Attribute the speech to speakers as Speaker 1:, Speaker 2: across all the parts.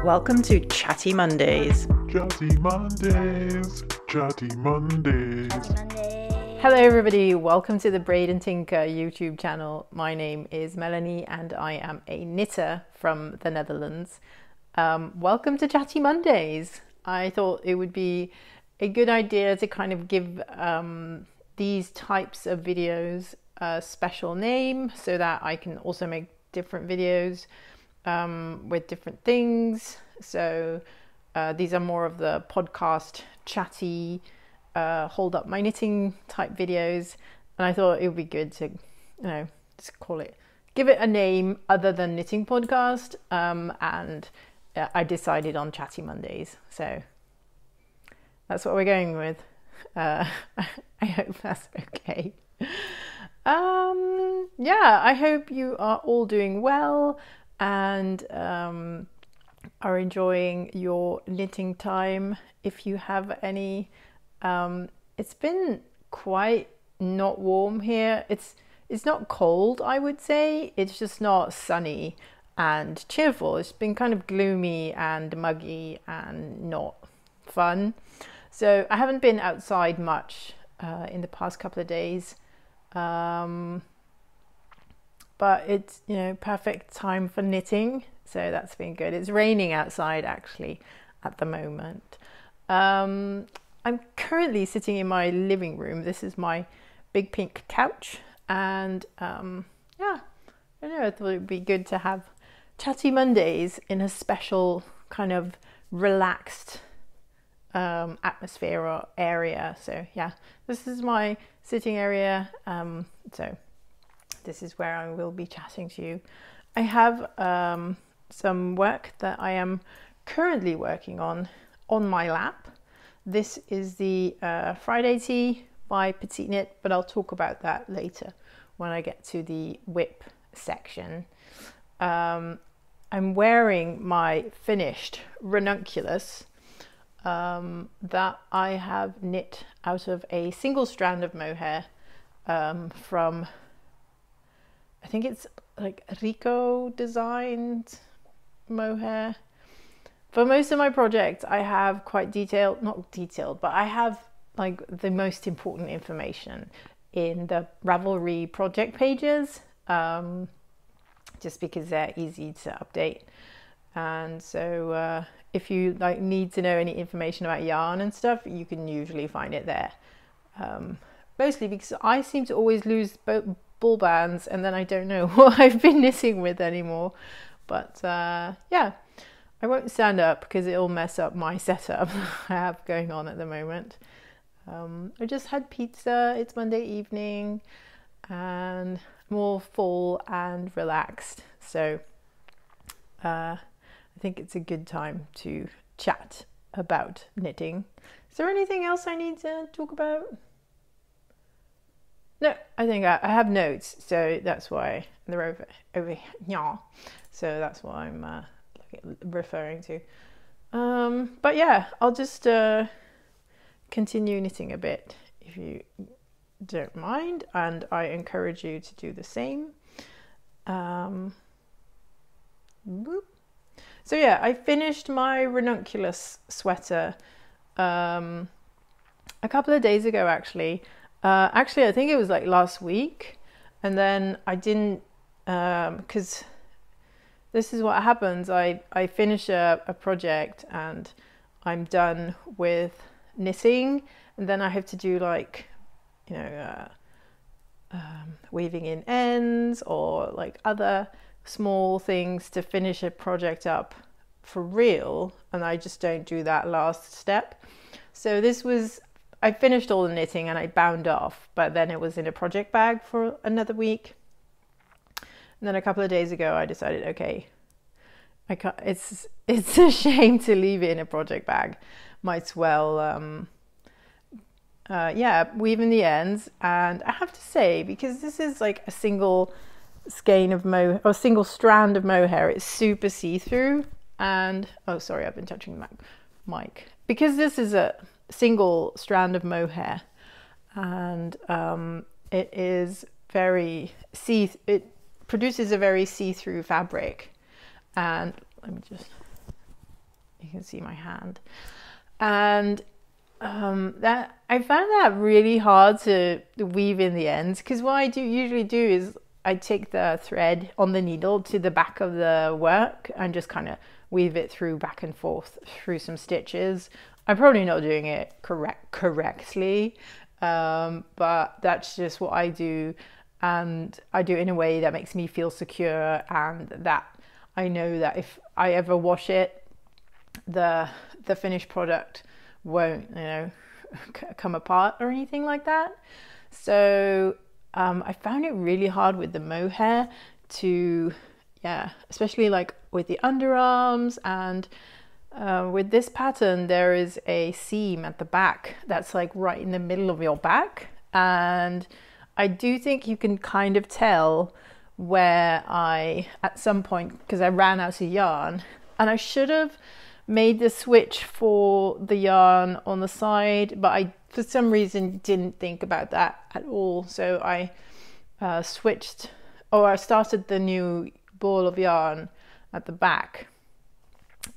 Speaker 1: Welcome to Chatty Mondays.
Speaker 2: Chatty Mondays, Chatty Mondays.
Speaker 1: Hello everybody, welcome to the Braid&Tinker YouTube channel. My name is Melanie and I am a knitter from the Netherlands. Welcome to Chatty Mondays. I thought it would be a good idea to kind of give these types of videos a special name so that I can also make different videos with different things. So these are more of the podcast chatty hold up my knitting type videos, and I thought it would be good to just give it a name other than knitting podcast, and I decided on Chatty Mondays, so that's what we're going with. I hope that's okay. Yeah, I hope you are all doing well and are enjoying your knitting time. If you have any, it's been quite not warm here. It's not cold, I would say. It's just not sunny and cheerful. It's been kind of gloomy and muggy and not fun. So I haven't been outside much in the past couple of days. But it's, perfect time for knitting. So that's been good. It's raining outside actually at the moment. I'm currently sitting in my living room. This is my big pink couch. And yeah, I don't know, I thought it would be good to have Chatty Mondays in a special kind of relaxed atmosphere or area. So yeah, this is my sitting area. So this is where I will be chatting to you. I have some work that I am currently working on my lap. This is the Friday tee by Petite Knit, but I'll talk about that later when I get to the whip section. I'm wearing my finished ranunculus that I have knit out of a single strand of mohair from, I think it's like RICO designed mohair. For most of my projects I have quite not detailed, but I have like the most important information in the Ravelry project pages, just because they're easy to update. And so if you need to know any information about yarn and stuff, you can usually find it there. Mostly because I seem to always lose ball bands and then I don't know what I've been knitting with anymore. But yeah, I won't stand up because it'll mess up my setup I have going on at the moment. I just had pizza. It's Monday evening and I'm all full and relaxed. So I think it's a good time to chat about knitting. Is there anything else I need to talk about? No, I think I have notes, so that's why they're over here. So that's what I'm referring to. But yeah, I'll just continue knitting a bit if you don't mind, and I encourage you to do the same. So yeah, I finished my ranunculus sweater a couple of days ago actually. Actually, I think it was like last week, and then I didn't, because this is what happens. I finish a project and I'm done with knitting, and then I have to do like, weaving in ends or like other small things to finish a project up for real, and I just don't do that last step. So I finished all the knitting and I bound off, but then it was in a project bag for another week. And then a couple of days ago I decided, okay, I can't, it's a shame to leave it in a project bag. Might as well weave in the ends. And I have to say, because this is like a single skein of single strand of mohair, it's super see-through. And oh sorry, I've been touching the mic. Because this is a single strand of mohair, and it is very it produces a very see-through fabric. And let me just you can see my hand. And that I found that really hard to weave in the ends, because what I usually do is I take the thread on the needle to the back of the work and just kind of weave it through back and forth through some stitches. I'm probably not doing it correctly, but that's just what I do, and I do it in a way that makes me feel secure, and that I know that if I ever wash it, the finished product won't, you know, come apart or anything like that. So I found it really hard with the mohair to, especially like with the underarms, and with this pattern there is a seam at the back that's like right in the middle of your back, and I do think you can kind of tell where I, at some point, because I ran out of yarn, and I should have made the switch for the yarn on the side, but I for some reason didn't think about that at all. So I I started the new ball of yarn at the back,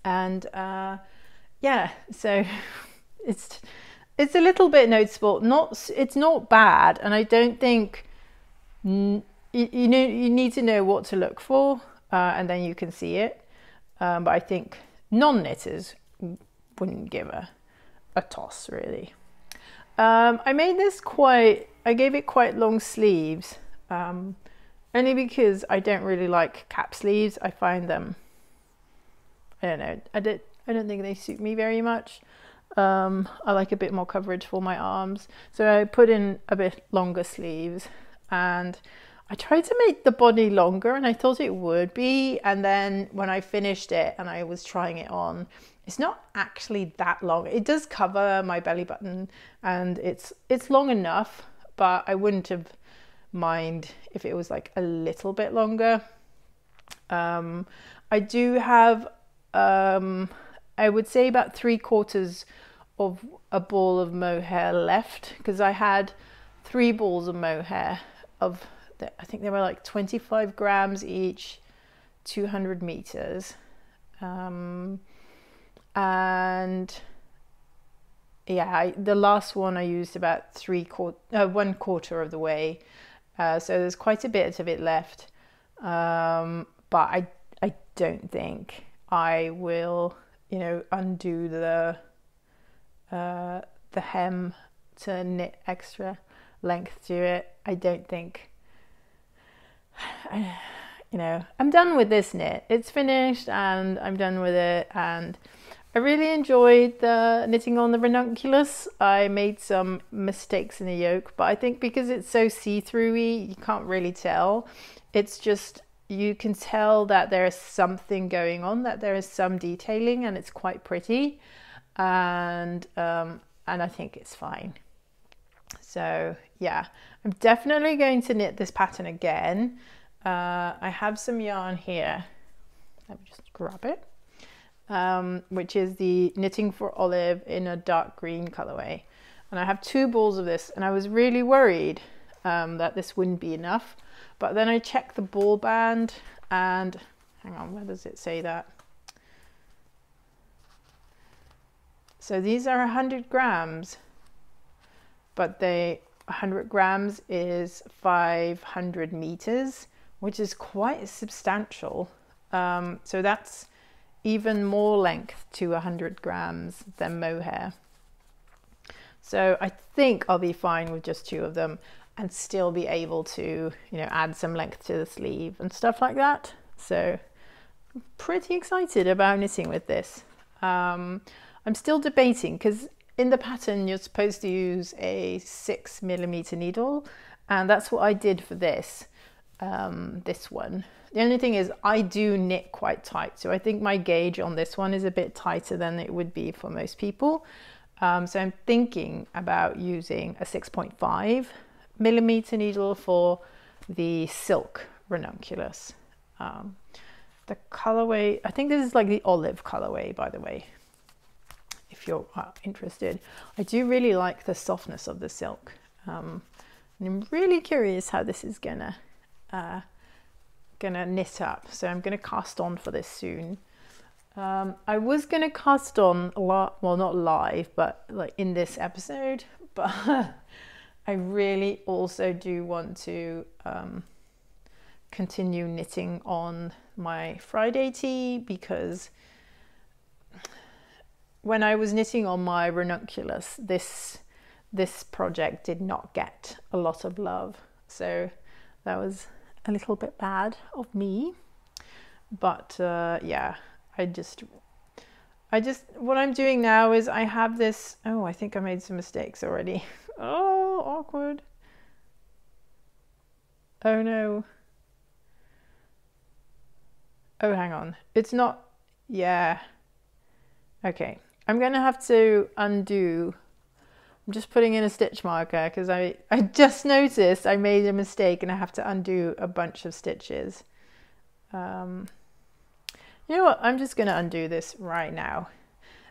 Speaker 1: and so it's a little bit noticeable. It's not bad, and I don't think you need to know what to look for, and then you can see it. But I think non-knitters wouldn't give a toss, really. I gave it quite long sleeves, only because I don't really like cap sleeves. I find them, I don't know, I don't think they suit me very much. I like a bit more coverage for my arms, so I put in a bit longer sleeves, and I tried to make the body longer, and I thought it would be, and then when I finished it and I was trying it on, it's not actually that long. It does cover my belly button, and it's long enough, but I wouldn't have mind if it was like a little bit longer. I do have I would say about 3/4 of a ball of mohair left, because I had 3 balls of mohair of I think they were like 25 grams each, 200 meters. And yeah, the last one I used about 1/4 of the way. So there's quite a bit of it left. But I don't think I will, you know, undo the hem to knit extra length to it. I don't think, you know, I'm done with this knit. It's finished and I'm done with it, and I really enjoyed the knitting on the ranunculus. I made some mistakes in the yoke, but I think because it's so see-through-y, you can't really tell. It's just, you can tell that there is something going on, that there is some detailing, and it's quite pretty, and I think it's fine. So yeah, I'm definitely going to knit this pattern again. I have some yarn here. Let me just grab it. Which is the Knitting for Olive in a dark green colorway, and I have 2 balls of this, and I was really worried that this wouldn't be enough, but then I checked the ball band, and hang on, where does it say that? So these are 100 grams, but 100 grams is 500 meters, which is quite substantial. So that's even more length to 100 grams than mohair. So I think I'll be fine with just 2 of them and still be able to, you know, add some length to the sleeve and stuff like that. So I'm pretty excited about knitting with this. I'm still debating, because in the pattern you're supposed to use a 6mm needle, and that's what I did for this one. The only thing is I do knit quite tight, so I think my gauge on this one is a bit tighter than it would be for most people. So I'm thinking about using a 6.5mm needle for the silk ranunculus. The colorway, I think this is like the olive colorway, by the way, if you're interested. I do really like the softness of the silk. And I'm really curious how this is gonna knit up, so I'm gonna cast on for this soon. I was gonna cast on a lot, well, not live, but like in this episode, but I really also do want to continue knitting on my Friday tee, because when I was knitting on my ranunculus, this project did not get a lot of love, so that was a little bit bad of me. But yeah, I just what I'm doing now is I have this, oh, I think I made some mistakes already. Oh, awkward. Oh no. Oh, hang on, it's not, yeah, okay, I'm gonna have to undo. I'm just putting in a stitch marker because I just noticed I made a mistake and I have to undo a bunch of stitches. You know what, I'm just going to undo this right now.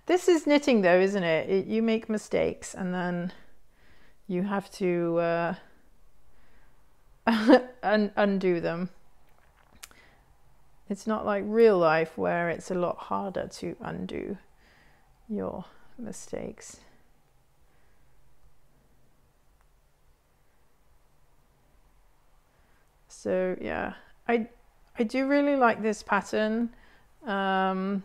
Speaker 1: This is knitting though, isn't it? You make mistakes and then you have to undo them. It's not like real life where it's a lot harder to undo your mistakes. So yeah, I do really like this pattern, but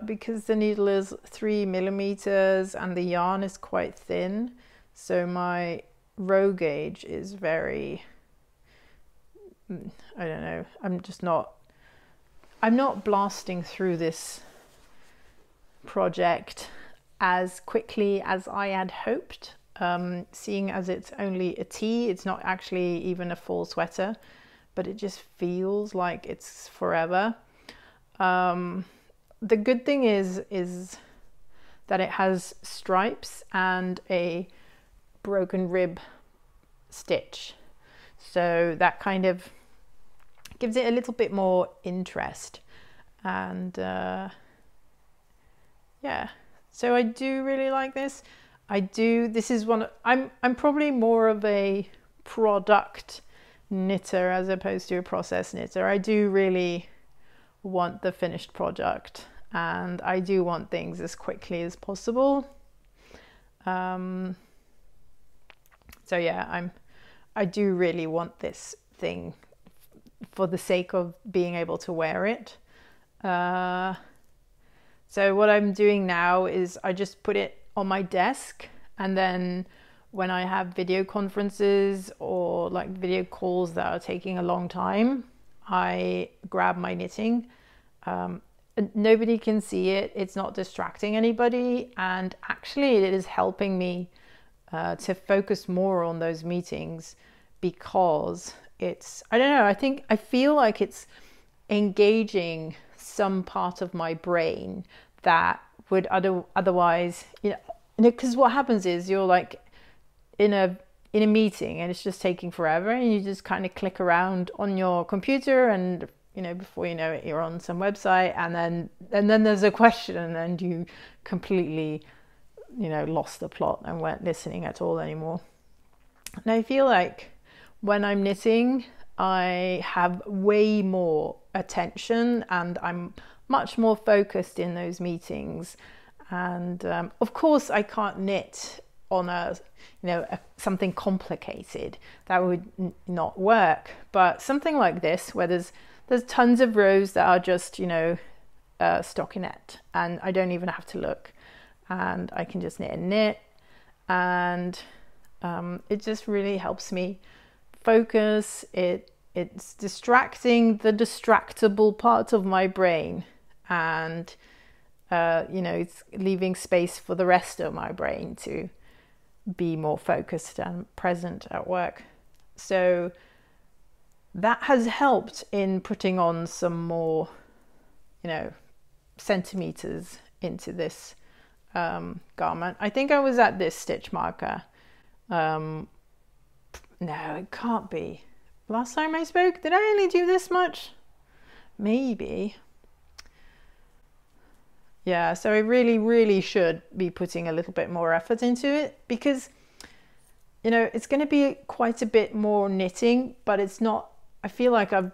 Speaker 1: because the needle is 3mm and the yarn is quite thin, so my row gauge is very, I don't know, I'm not blasting through this project as quickly as I had hoped. Seeing as it's only a tee, it's not actually even a full sweater, but it just feels like it's forever. The good thing is that it has stripes and a broken rib stitch, so that kind of gives it a little bit more interest. And yeah, so I do really like this. This is one, I'm probably more of a product knitter as opposed to a process knitter. I do really want the finished product and I do want things as quickly as possible. So yeah, I do really want this thing for the sake of being able to wear it. So what I'm doing now is I just put it on my desk, and then when I have video conferences or like video calls that are taking a long time, I grab my knitting. Nobody can see it, it's not distracting anybody, and actually it is helping me to focus more on those meetings, because it's, I don't know, I feel like it's engaging some part of my brain that would otherwise, you know, because what happens is you're like in a meeting and it's just taking forever, and you just kind of click around on your computer, and you know, before you know it, you're on some website, and then there's a question, and then you completely, you know, lost the plot and weren't listening at all anymore. And I feel like when I'm knitting, I have way more attention and I'm much more focused in those meetings. And of course I can't knit on something complicated, that would not work, but something like this where there's tons of rows that are just, you know, stockinette, and I don't even have to look, and I can just knit and knit, and it just really helps me focus. It's distracting the distractible part of my brain, and you know, it's leaving space for the rest of my brain to be more focused and present at work. So that has helped in putting on some more, you know, centimeters into this garment. I think I was at this stitch marker. No, it can't be. Last time I spoke, did I only do this much? Maybe. Yeah, so I really should be putting a little bit more effort into it, because, you know, it's going to be quite a bit more knitting, but it's not, I feel like the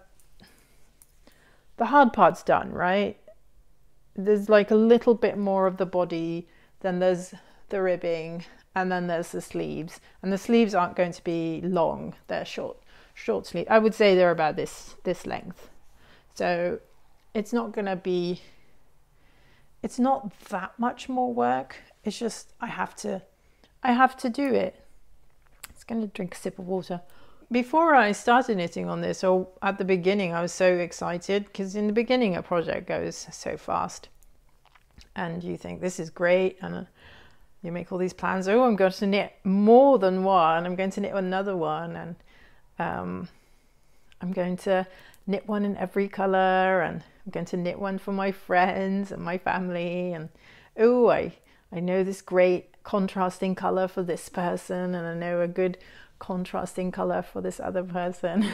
Speaker 1: hard part's done, right? there's like a little bit more of the body, then there's the ribbing, and then there's the sleeves. And the sleeves aren't going to be long, they're short sleeve. I would say they're about this length. So it's not going to be, it's not that much more work. It's just I have to do it. It's going to drink a sip of water. Before I started knitting on this, or at the beginning, I was so excited because in the beginning a project goes so fast and you think this is great, and you make all these plans. Oh, I'm going to knit more than one. I'm going to knit another one, and I'm going to knit one in every color, and I'm going to knit one for my friends and my family, and oh, I know this great contrasting color for this person, and I know a good contrasting color for this other person.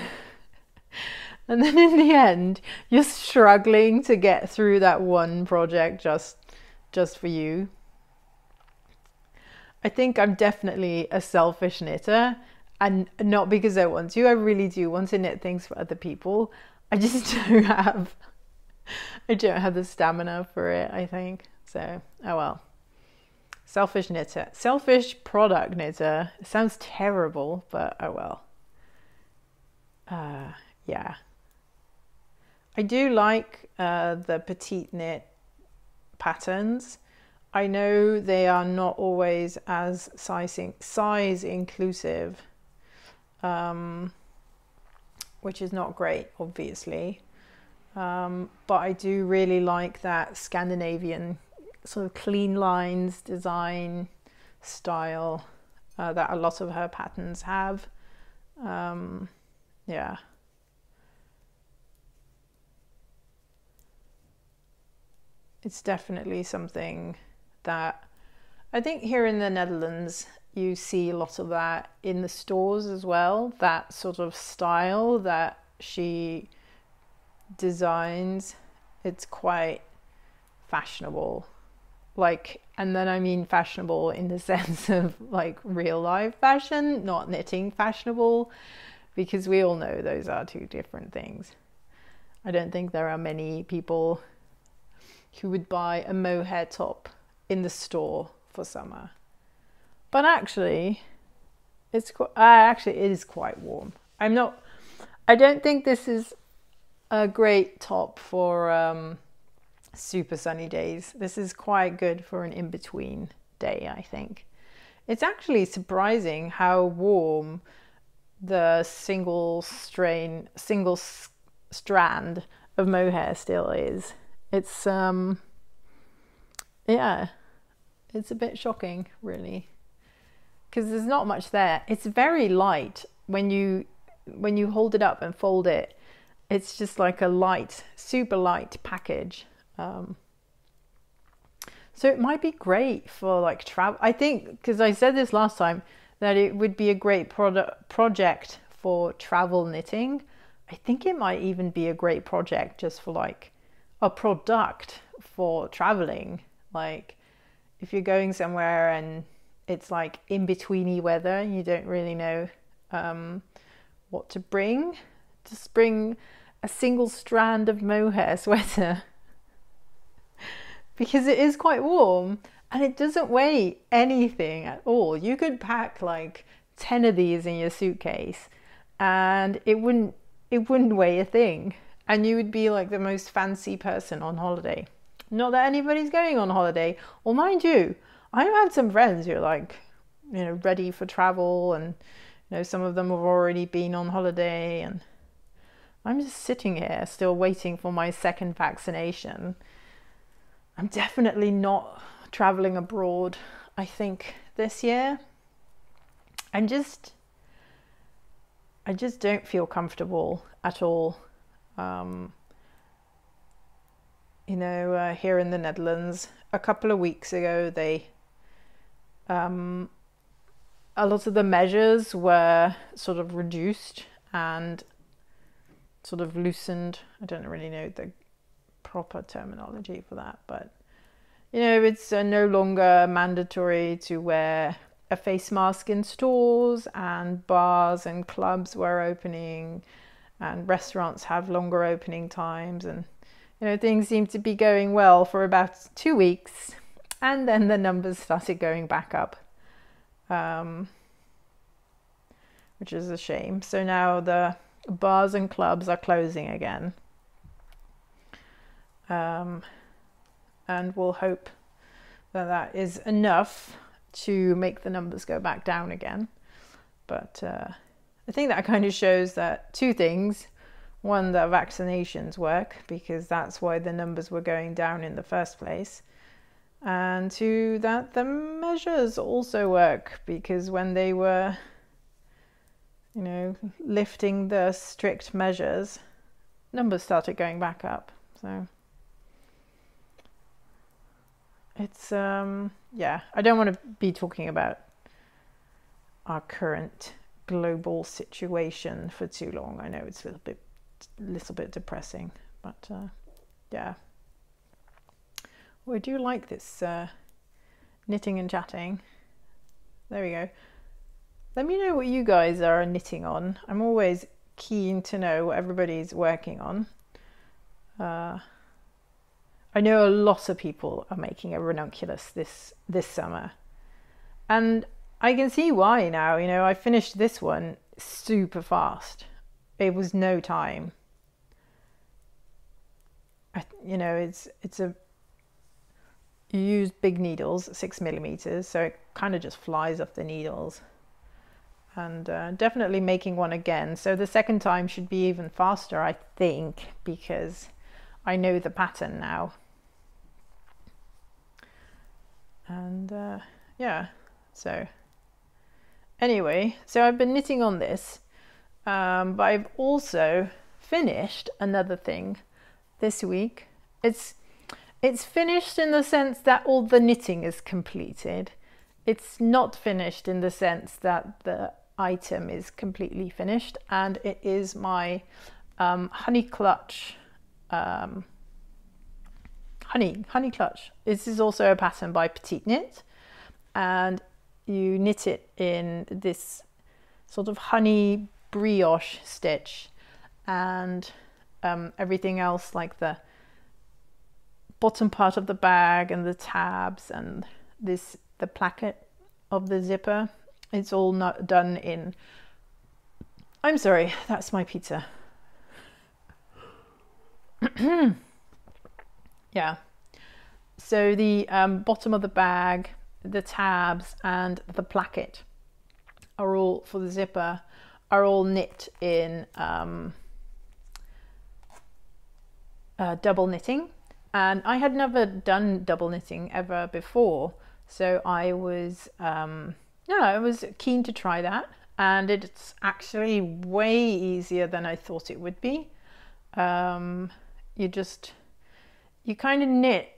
Speaker 1: And then in the end you're struggling to get through that one project just for you. I think I'm definitely a selfish knitter, and not because I want to. I really do want to knit things for other people. I just don't have the stamina for it, I think. So oh well. Selfish knitter. Selfish product knitter. It sounds terrible, but oh well. Yeah. I do like the Petite Knit patterns. I know they are not always as size inclusive, which is not great, obviously. But I do really like that Scandinavian sort of clean lines design style that a lot of her patterns have. Yeah. It's definitely something that I think here in the Netherlands you see a lot of that in the stores as well, that sort of style that she designs. It's quite fashionable. Like, and then I mean fashionable in the sense of like real life fashion, not knitting fashionable, because we all know those are two different things. I don't think there are many people who would buy a mohair top in the store for summer. But actually, it is quite warm. I don't think this is a great top for super sunny days. This is quite good for an in-between day, I think. It's actually surprising how warm the single strand of mohair still is. It's yeah, it's a bit shocking, really, because there's not much there. It's very light when you hold it up and fold it. It's just like a light, super light package. So it might be great for like travel. I think, because I said this last time, that it would be a great project for travel knitting. I think it might even be a great project just for like a product for traveling. Like if you're going somewhere and it's like in-betweeny weather and you don't really know what to bring, just bring a single strand of mohair sweater. Because it is quite warm and it doesn't weigh anything at all. You could pack like 10 of these in your suitcase and it wouldn't weigh a thing, and you would be like the most fancy person on holiday. Not that anybody's going on holiday, or mind you, I've had some friends who are like, you know, ready for travel, and you know, some of them have already been on holiday, and I'm just sitting here still waiting for my second vaccination. I'm definitely not traveling abroad, I think, this year. I just don't feel comfortable at all. You know, here in the Netherlands, a couple of weeks ago, a lot of the measures were sort of reduced and sort of loosened. I don't really know the proper terminology for that, but you know, it's no longer mandatory to wear a face mask in stores, and bars and clubs were opening, and restaurants have longer opening times, and things seemed to be going well for about 2 weeks, and then the numbers started going back up, which is a shame. So now the bars and clubs are closing again, and we'll hope that that is enough to make the numbers go back down again. But I think that kind of shows that two things. One, that vaccinations work, because that's why the numbers were going down in the first place. And two, that the measures also work, because when they were, lifting the strict measures, numbers started going back up. So it's, yeah, I don't want to be talking about our current global situation for too long. I know it's a little bit depressing, but yeah. Well, I do like this knitting and chatting. There we go. Let me know what you guys are knitting on. I'm always keen to know what everybody's working on. I know a lot of people are making a ranunculus this summer, and I can see why now. I finished this one super fast. It was no time. You use big needles, 6mm, so it kind of just flies off the needles. And definitely making one again. So the second time should be even faster, I think, because I know the pattern now. And yeah, so anyway, so I've been knitting on this, but I've also finished another thing this week. It's finished in the sense that all the knitting is completed. It's not finished in the sense that the item is completely finished, and it is my honey clutch. Honey clutch. This is also a pattern by Petite Knit, and you knit it in this sort of honey brioche stitch, and everything else, like the bottom part of the bag and the tabs and the placket of the zipper, it's all not done in, I'm sorry, that's my pizza. Yeah, so the bottom of the bag, the tabs and the placket are all, for the zipper, are all knit in double knitting. And I had never done double knitting ever before, so I was I was keen to try that, and it's actually way easier than I thought it would be. You kind of knit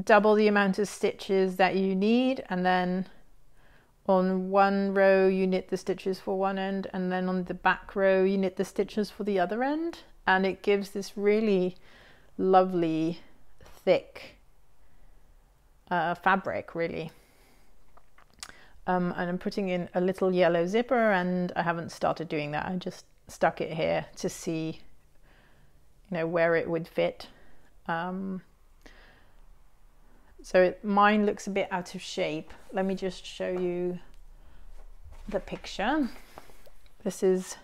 Speaker 1: double the amount of stitches that you need, and then on one row you knit the stitches for one end, and then on the back row you knit the stitches for the other end, and it gives this really lovely thick fabric, really. And I'm putting in a little yellow zipper, and I haven't started doing that. I just stuck it here to see, where it would fit. So mine looks a bit out of shape. Let me just show you the picture. This is,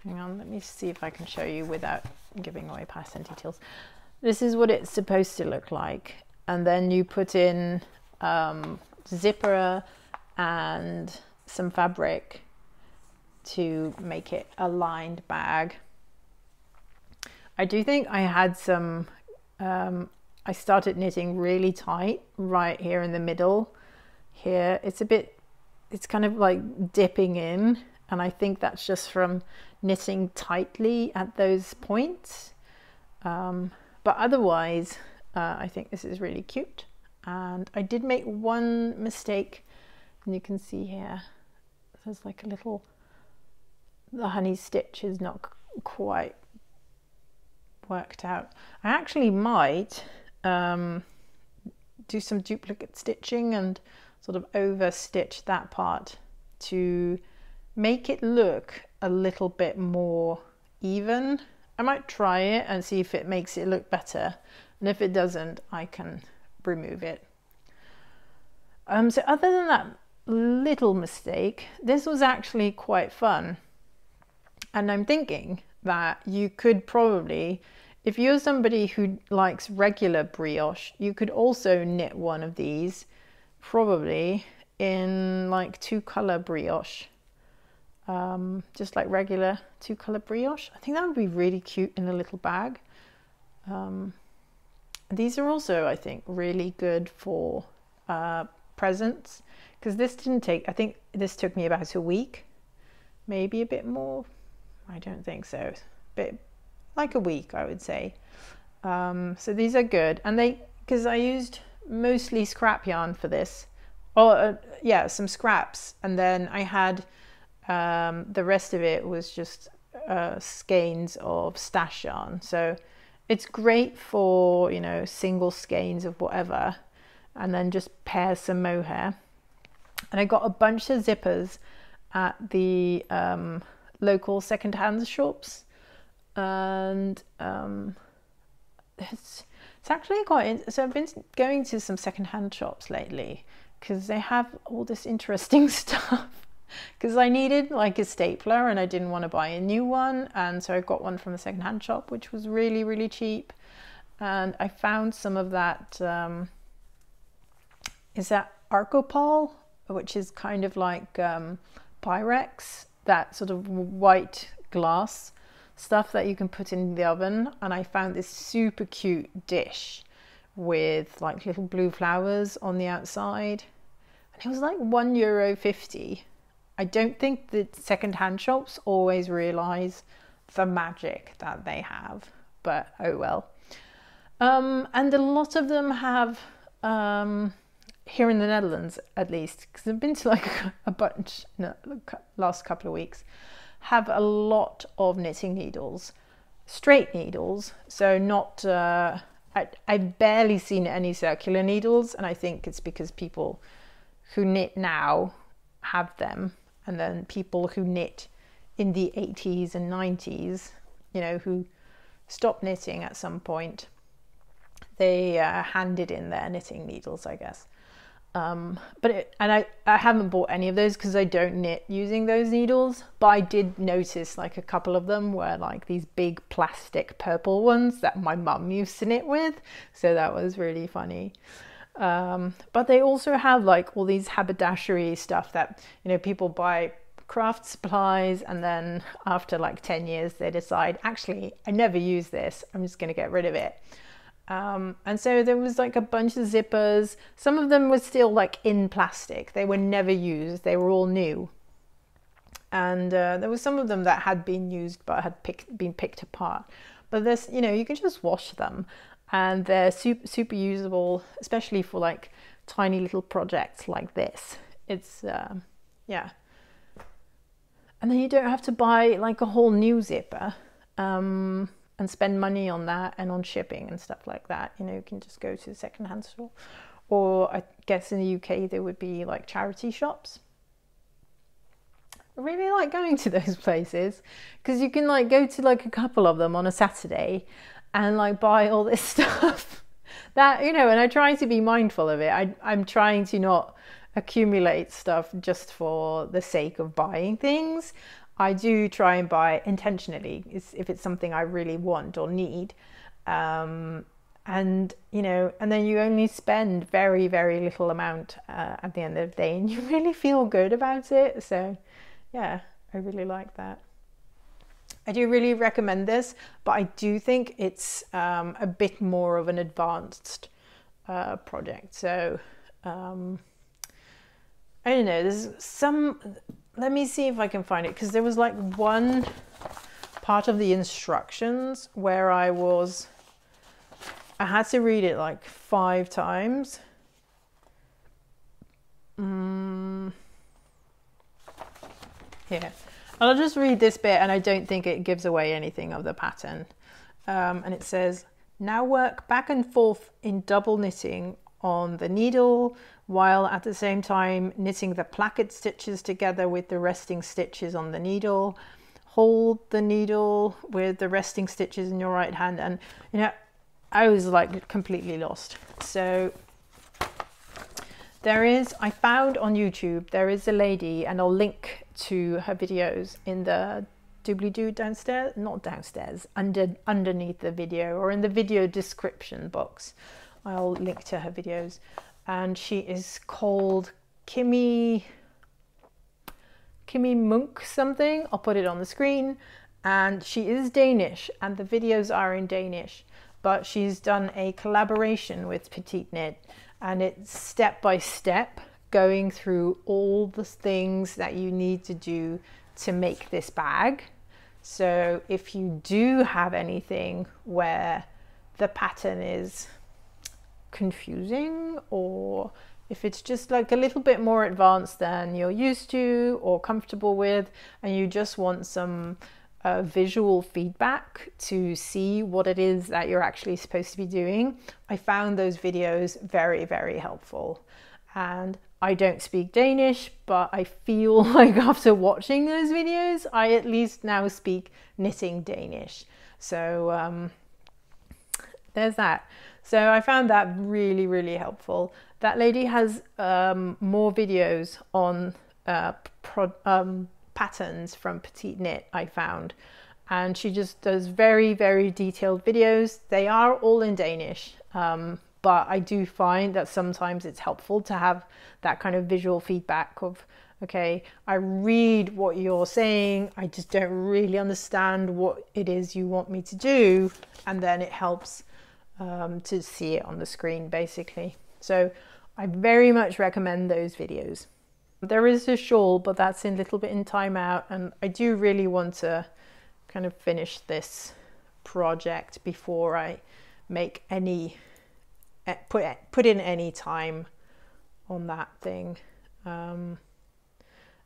Speaker 1: hang on, let me see if I can show you without giving away pattern details. This is what it's supposed to look like, and then you put in zipper and some fabric to make it a lined bag. I do think I had some, I started knitting really tight right here in the middle here. It's kind of like dipping in, and I think that's just from knitting tightly at those points. But otherwise, I think this is really cute. And I did make one mistake, and you can see here, there's like a little, the honey stitch is not quite worked out. I actually might do some duplicate stitching and sort of over stitch that part to make it look a little bit more even might try it and see if it makes it look better, and if it doesn't, I can remove it. So other than that little mistake, this was actually quite fun. And I'm thinking that you could probably, if you're somebody who likes regular brioche, you could also knit one of these, probably in like 2-color brioche. Just like regular 2-color brioche. I think that would be really cute in a little bag. These are also, I think, really good for presents, because this didn't take, I think this took me about a week, maybe a bit more. I don't think so, bit like a week, I would say. So these are good, and because I used mostly scrap yarn for this, yeah, some scraps, and then I had the rest of it was just skeins of stash yarn. So it's great for, you know, single skeins of whatever, and then just pair some mohair. And I got a bunch of zippers at the local second-hand shops, and it's actually quite, so I've been going to some second-hand shops lately because they have all this interesting stuff, because I needed like a stapler and I didn't want to buy a new one, and so I got one from the second-hand shop, which was really, really cheap. And I found some of that, is that RICO, which is kind of like Pyrex, that sort of white glass stuff that you can put in the oven. And I found this super cute dish with like little blue flowers on the outside, and it was like €1.50. I don't think the second-hand shops always realize the magic that they have, but oh well. And a lot of them have, here in the Netherlands at least, because I've been to like a bunch in the last couple of weeks, have a lot of knitting needles, straight needles. So not, I've barely seen any circular needles, and I think it's because people who knit now have them, and then people who knit in the 80s and 90s, you know, who stopped knitting at some point, they handed in their knitting needles, I guess. But I haven't bought any of those because I don't knit using those needles, but I did notice like a couple of them were like these big plastic purple ones that my mum used to knit with, so that was really funny. But they also have like all these haberdashery stuff that, you know, people buy craft supplies, and then after like 10 years they decide, actually I never use this, I'm just going to get rid of it. And so there was like a bunch of zippers. Some of them were still like in plastic, they were never used, they were all new. And there were some of them that had been used but had been picked apart. But there's, you know, you can just wash them, and they're super usable, especially for like tiny little projects like this. It's yeah. And then you don't have to buy like a whole new zipper and spend money on that and on shipping and stuff like that. You know, you can just go to the second-hand store, or I guess in the UK there would be like charity shops. I really like going to those places because you can like go to like a couple of them on a Saturday and like buy all this stuff that, you know, and I try to be mindful of it. I'm trying to not accumulate stuff just for the sake of buying things. I do try and buy intentionally if it's something I really want or need. And, you know, and then you only spend very, very little amount at the end of the day, and you really feel good about it. So yeah, I really like that. I do really recommend this, but I do think it's a bit more of an advanced project. So I don't know, there's some, let me see if I can find it, because there was like one part of the instructions where I had to read it like 5 times. Here, I'll just read this bit, and I don't think it gives away anything of the pattern. And it says, now work back and forth in double knitting on the needle, while at the same time knitting the placket stitches together with the resting stitches on the needle. hold the needle with the resting stitches in your right hand, and you know, I was like completely lost. So I found on YouTube, there is a lady, and I'll link to her videos in the doobly-doo downstairs, not downstairs, underneath the video, or in the video description box. I'll link to her videos, and she is called Kimmie Munkholm something. I'll put it on the screen, and she is Danish, and the videos are in Danish, but she's done a collaboration with Petite Knit, and it's step by step going through all the things that you need to do to make this bag. So if you do have anything where the pattern is confusing, or if it's just like a little bit more advanced than you're used to or comfortable with, and you just want some visual feedback to see what it is that you're actually supposed to be doing, I found those videos very, very helpful. And I don't speak Danish, but I feel like after watching those videos, I at least now speak knitting Danish. So there's that. So I found that really, really helpful. That lady has more videos on patterns from Petite Knit, I found. And she just does very, very detailed videos. They are all in Danish. But I do find that sometimes it's helpful to have that kind of visual feedback of, okay, I read what you're saying, I just don't really understand what it is you want me to do. And then it helps to see it on the screen, basically. So I very much recommend those videos. There is a shawl, but that's in a little bit in timeout, and I do really want to kind of finish this project before I make any put in any time on that thing. And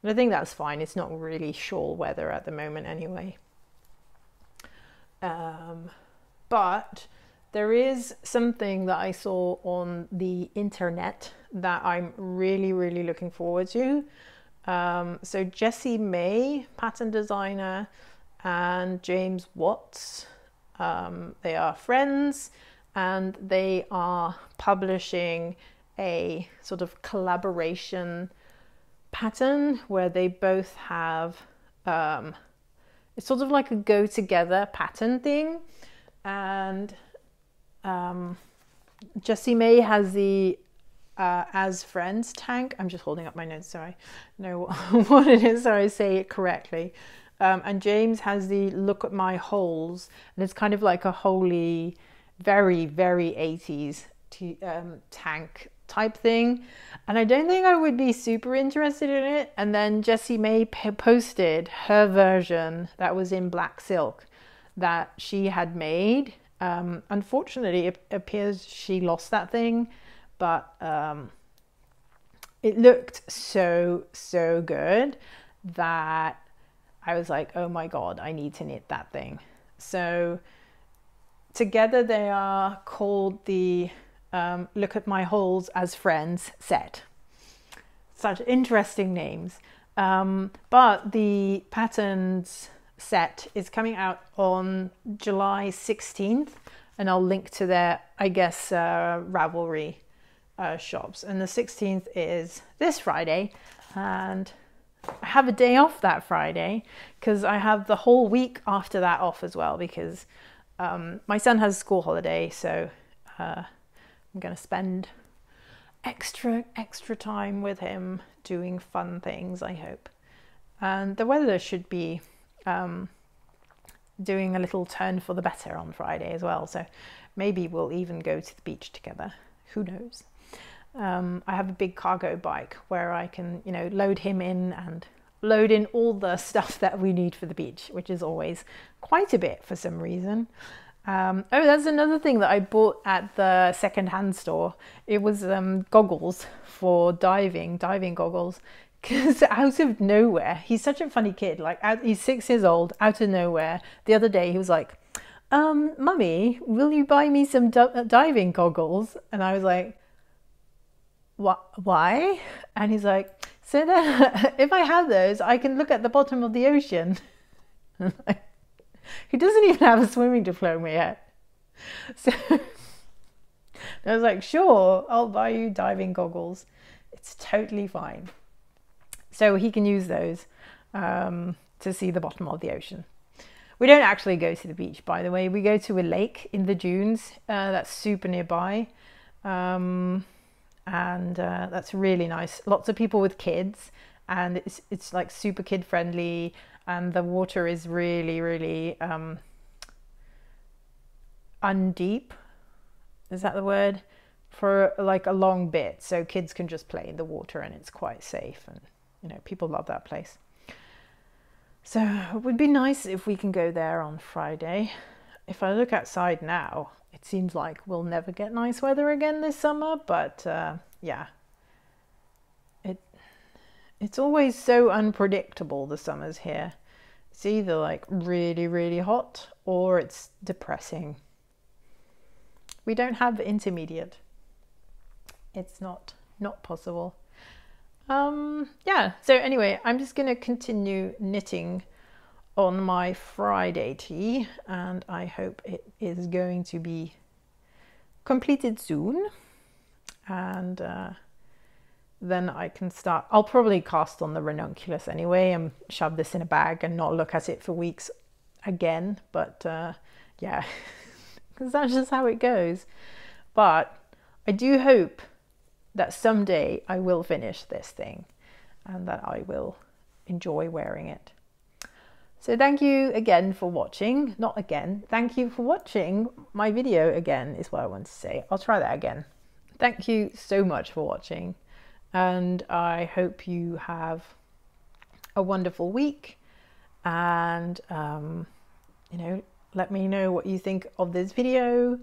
Speaker 1: I think that's fine. It's not really shawl weather at the moment anyway. But there is something that I saw on the internet that I'm really, really looking forward to. So Jessie May, pattern designer, and James Watts, they are friends, and they are publishing a sort of collaboration pattern where they both have, it's sort of like a go-together pattern thing. And Jessie May has the As Friends tank. I'm just holding up my notes so I know what it is so I say it correctly. And James has the Look at My Holes, and it's kind of like a holy, very, very 80s tank type thing. And I don't think I would be super interested in it. And then Jessie May posted her version that was in black silk that she had made. Unfortunately, it appears she lost that thing, but it looked so good that I was like, oh my god, I need to knit that thing. So together they are called the Look at My Holes as Friends set. Such interesting names. But the patterns set is coming out on July 16th, and I'll link to their, I guess, Ravelry shops. And the 16th is this Friday, and I have a day off that Friday because I have the whole week after that off as well, because my son has a school holiday, so I'm going to spend extra time with him doing fun things, I hope. And the weather should be doing a little turn for the better on Friday as well, so maybe we'll even go to the beach together, who knows. I have a big cargo bike where I can, you know, load him in and load in all the stuff that we need for the beach, which is always quite a bit for some reason. Oh, that's another thing that I bought at the second-hand store. It was goggles for diving goggles. Because out of nowhere, he's such a funny kid, like he's 6 years old, out of nowhere. The other day he was like, Mummy, will you buy me some diving goggles? And I was like, what? Why? And he's like, so that if I have those, I can look at the bottom of the ocean. He doesn't even have a swimming diploma yet. So I was like, sure, I'll buy you diving goggles. It's totally fine. So he can use those to see the bottom of the ocean. We don't actually go to the beach, by the way. We go to a lake in the dunes that's super nearby. And that's really nice. Lots of people with kids, and it's like super kid friendly, and the water is really, really undeep. Is that the word? For like a long bit, so kids can just play in the water and it's quite safe, and you know, people love that place. So it would be nice if we can go there on Friday. If I look outside now, it seems like we'll never get nice weather again this summer, but yeah, it's always so unpredictable, the summers here. It's either like really, really hot or it's depressing. We don't have intermediate. It's not possible. Yeah, so anyway, I'm just going to continue knitting on my Friday tee, and I hope it is going to be completed soon, and then I can start. I'll probably cast on the ranunculus anyway and shove this in a bag and not look at it for weeks again, but yeah, because that's just how it goes. But I do hope that someday I will finish this thing and that I will enjoy wearing it. So thank you again for watching. Not again. Thank you for watching my video again is what I want to say. I'll try that again. Thank you so much for watching, and I hope you have a wonderful week, and you know, let me know what you think of this video.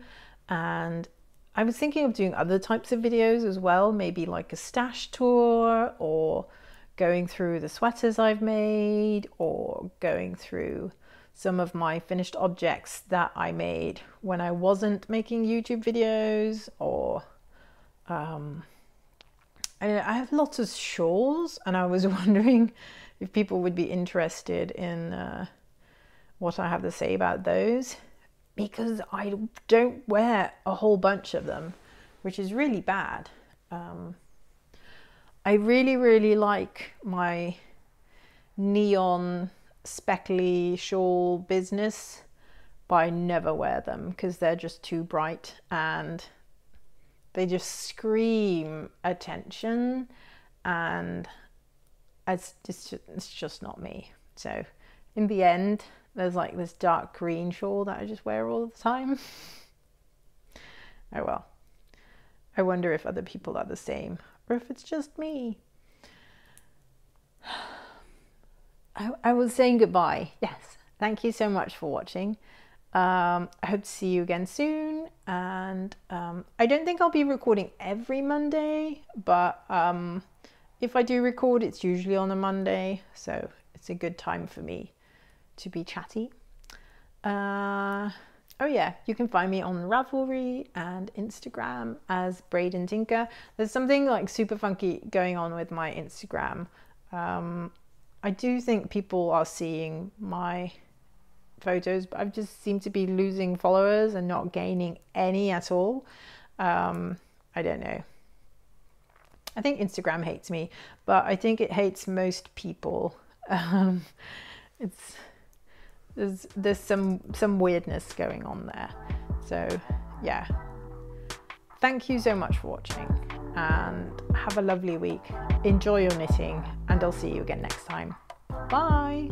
Speaker 1: And I was thinking of doing other types of videos as well, maybe like a stash tour, or going through the sweaters I've made, or going through some of my finished objects that I made when I wasn't making YouTube videos, or I have lots of shawls, and I was wondering if people would be interested in what I have to say about those, because I don't wear a whole bunch of them, which is really bad. I really, really like my neon speckly shawl business, but I never wear them because they're just too bright and they just scream attention, and it's just not me. So in the end, there's like this dark green shawl that I just wear all the time. Oh well. I wonder if other people are the same, or if it's just me. I was saying goodbye. Yes. Thank you so much for watching. I hope to see you again soon. And I don't think I'll be recording every Monday, but if I do record, it's usually on a Monday. So it's a good time for me to be chatty. Oh yeah, you can find me on Ravelry and Instagram as BraidAndTinker. There's something like super funky going on with my Instagram. I do think people are seeing my photos, but I've just seemed to be losing followers and not gaining any at all. I don't know. I think Instagram hates me, but I think it hates most people. There's some weirdness going on there. So yeah, thank you so much for watching, and have a lovely week. Enjoy your knitting, and I'll see you again next time. Bye.